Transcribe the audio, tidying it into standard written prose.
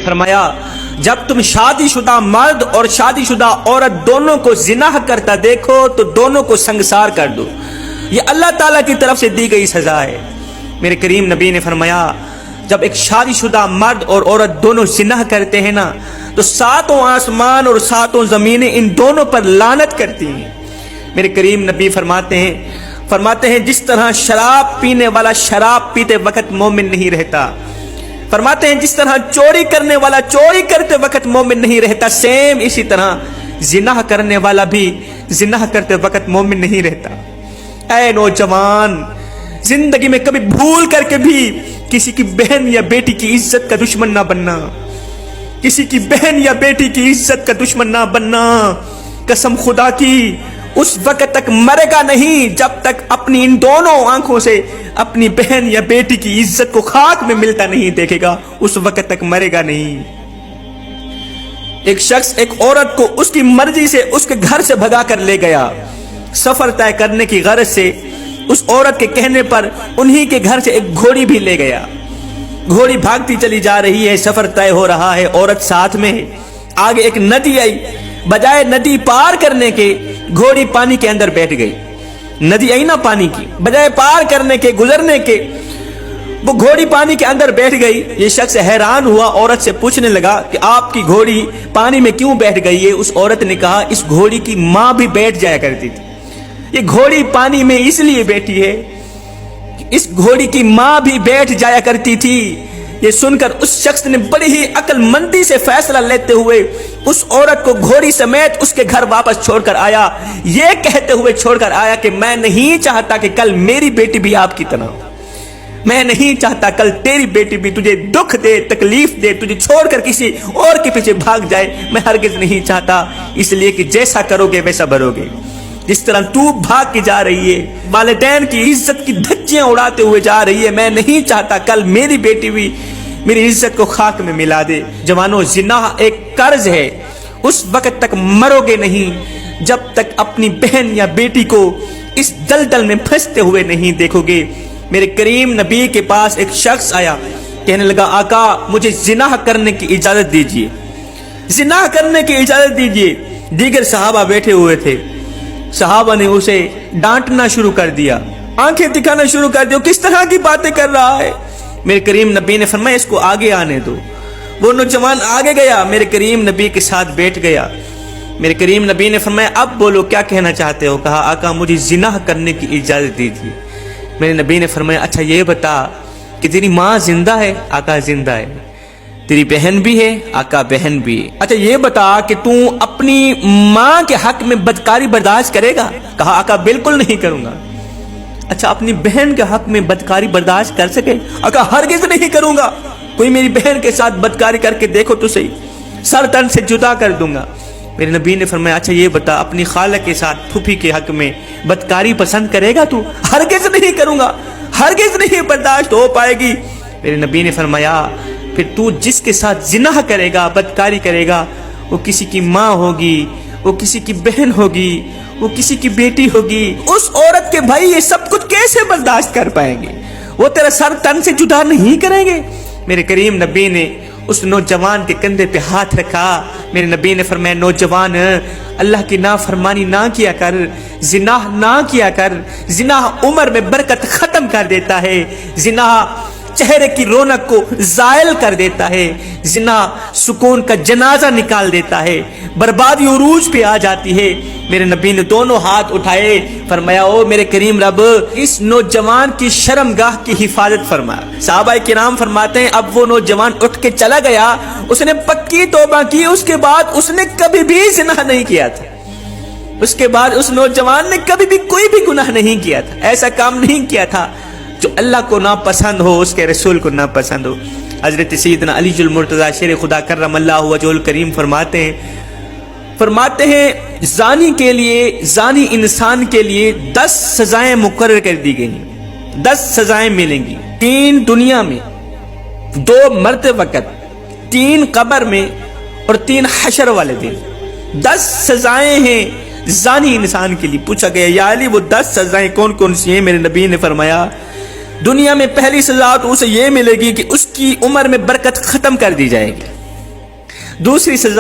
فرمایا جب تم شادی شدہ مرد اور شادی شدہ عورت دونوں کو زنا کرتا دیکھو تو دونوں کو سنگسار کر دو، یہ اللہ تعالیٰ کی طرف سے دی گئی سزا ہے۔ میرے کریم نبی نے فرمایا جب ایک شادی شدہ مرد اور عورت دونوں زنا کرتے ہیں نا تو ساتوں آسمان اور ساتوں زمینیں ان دونوں پر لعنت کرتی ہیں۔ میرے کریم نبی فرماتے ہیں جس طرح شراب پینے والا شراب پیتے وقت مومن نہیں رہتا، فرماتے ہیں جس طرح چوری کرنے والا چوری کرتے وقت مومن نہیں رہتا، سیم اسی طرح زنا کرنے والا بھی زنا کرتے وقت مومن نہیں رہتا۔ اے نوجوان، زندگی میں کبھی بھول کر کے بھی کسی کی بہن یا بیٹی کی عزت کا دشمن نہ بننا، کسی کی بہن یا بیٹی کی عزت کا دشمن نہ بننا۔ قسم خدا کی اس وقت تک مرے گا نہیں جب تک اپنی ان دونوں آنکھوں سے اپنی بہن یا بیٹی کی عزت کو خاک میں ملتا نہیں دیکھے گا، اس وقت تک مرے گا نہیں۔ ایک شخص ایک عورت کو اس کی مرضی سے اس کے گھر سے بھگا کر لے گیا، سفر طے کرنے کی غرض سے اس عورت کے کہنے پر انہی کے گھر سے ایک گھوڑی بھی لے گیا۔ گھوڑی بھاگتی چلی جا رہی ہے، سفر طے ہو رہا ہے، عورت ساتھ میں ہے۔ آگے ایک ندی آئی، بجائے ندی پار کرنے کے گھوڑی پانی کے اندر بیٹھ گئی۔ ندی آئی نا پانی کی، بجائے پار کرنے کے گزرنے کے وہ گھوڑی پانی کے اندر بیٹھ گئی۔ یہ شخص حیران ہوا، عورت سے پوچھنے لگا کہ آپ کی گھوڑی پانی میں کیوں بیٹھ گئی ہے؟ اس عورت نے کہا اس گھوڑی کی ماں بھی بیٹھ جایا کرتی تھی، یہ گھوڑی پانی میں اس لیے بیٹھی ہے، اس گھوڑی کی ماں بھی بیٹھ جایا کرتی تھی۔ یہ سن کر اس شخص نے بڑی ہی عقل مندی سے فیصلہ لیتے ہوئے اس عورت کو گھوڑی سمیت اس کے گھر واپس چھوڑ کر آیا، یہ کہتے ہوئے چھوڑ کر آیا کہ میں نہیں چاہتا کہ کل میری بیٹی بھی آپ کی طرح ہو، میں نہیں چاہتا کل تیری بیٹی بھی تجھے دکھ دے، تکلیف دے، تجھے چھوڑ کر کسی اور کے پیچھے بھاگ جائے، میں ہرگز نہیں چاہتا، اس لیے کہ جیسا کرو گے ویسا بھرو گے۔ جس طرح تو بھاگ کے جا رہی ہے، والدین کی عزت کی دھجیاں اڑاتے ہوئے جا رہی ہے، میں نہیں چاہتا کل میری بیٹی بھی میری عزت کو خاک میں ملا دے۔ جوانوں، زنا ایک قرض ہے، اس وقت تک مرو گے نہیں جب تک اپنی بہن یا بیٹی کو اس دلدل میں پھنستے ہوئے نہیں دیکھو گے۔ میرے کریم نبی کے پاس ایک شخص آیا، کہنے لگا آقا مجھے زنا کرنے کی اجازت دیجیے، زنا کرنے کی اجازت دیجیے۔ دیگر صحابہ بیٹھے ہوئے تھے، صحابہ نے اسے ڈانٹنا شروع کر دیا، آنکھیں دکھانا شروع کر دیا، کس طرح کی باتیں کر رہا ہے۔ میرے کریم نبی نے فرمایا اس کو آگے آنے دو۔ وہ نوجوان آگے گیا، میرے کریم نبی کے ساتھ بیٹھ گیا۔ میرے کریم نبی نے فرمایا اب بولو کیا کہنا چاہتے ہو؟ کہا آقا مجھے زنا کرنے کی اجازت دیجیے۔ میرے نبی نے فرمایا اچھا یہ بتا کہ تیری ماں زندہ ہے؟ آقا زندہ ہے۔ تیری بہن بھی ہے؟ آقا بہن بھی ہے۔ اچھا یہ بتا کہ تو اپنی ماں کے حق میں بدکاری برداشت کرے گا؟ کہا آقا بالکل نہیں کروں گا۔ اچھا اپنی بہن کے حق میں بدکاری برداشت کر سکے؟ آقا ہرگز نہیں کروں گا، کوئی میری بہن کے ساتھ بدکاری کر کے دیکھو تو صحیح، سر تن سے جدا کر دوں گا۔ میرے نبی نے فرمایا اچھا یہ بتا اپنی خالہ کے ساتھ پھوپھی کے حق میں بدکاری پسند کرے گا تو؟ ہرگز نہیں کروں گا، ہرگز نہیں برداشت ہو پائے گی۔ میرے نبی نے فرمایا پھر تو جس کے ساتھ زنا کرے گا، بدکاری کرے گا، وہ کسی کی ماں ہوگی، وہ کسی کی بہن ہوگی، وہ کسی کی بیٹی ہوگی۔ اس عورت کے بھائی یہ سب کچھ کیسے برداشت کر پائیں گے؟ وہ تیرا سر تن سے جدا نہیں کریں گے؟ میرے کریم نبی نے اس نوجوان کے کندھے پہ ہاتھ رکھا۔ میرے نبی نے فرمایا نوجوان اللہ کی نافرمانی نہ کیا کر، زنا نہ کیا کر، زنا عمر میں برکت ختم کر دیتا ہے، زنا چہرے کی رونق کو زائل کر دیتا ہے، زنا سکون کا جنازہ نکال دیتا ہے، بربادی عروج پہ آ جاتی ہے۔ میرے نبی نے دونوں ہاتھ اٹھائے، فرمایا او میرے کریم رب اس نوجوان کی شرمگاہ کی حفاظت فرما۔ صحابہ کرام فرماتے ہیں اب وہ نوجوان اٹھ کے چلا گیا، اس نے پکی توبہ کی، اس کے بعد اس نے کبھی بھی زنا نہیں کیا تھا، اس کے بعد اس نوجوان نے کبھی بھی کوئی بھی گناہ نہیں کیا تھا، ایسا کام نہیں کیا تھا جو اللہ کو ناپسند ہو، اس کے رسول کو ناپسند ہو۔ حضرت سیدنا علی المرتضیٰ شیر خدا کرم اللہ وجہ الکریم فرماتے ہیں زانی کے لیے، زانی انسان کے لیے 10 سزائیں مقرر کر دی گئی ہیں، 10 سزائیں ملیں گی، 3 دنیا میں، 2 مرتے وقت، 3 قبر میں اور 3 حشر والے دن۔ 10 سزائیں ہیں زانی انسان کے لیے۔ پوچھا گیا یا علی وہ 10 سزائیں کون کون سی ہیں؟ میرے نبی نے فرمایا دنیا میں پہلی سزا تو اسے یہ ملے گی کہ اس کی عمر میں برکت ختم کر دی جائے گی، دوسری سزا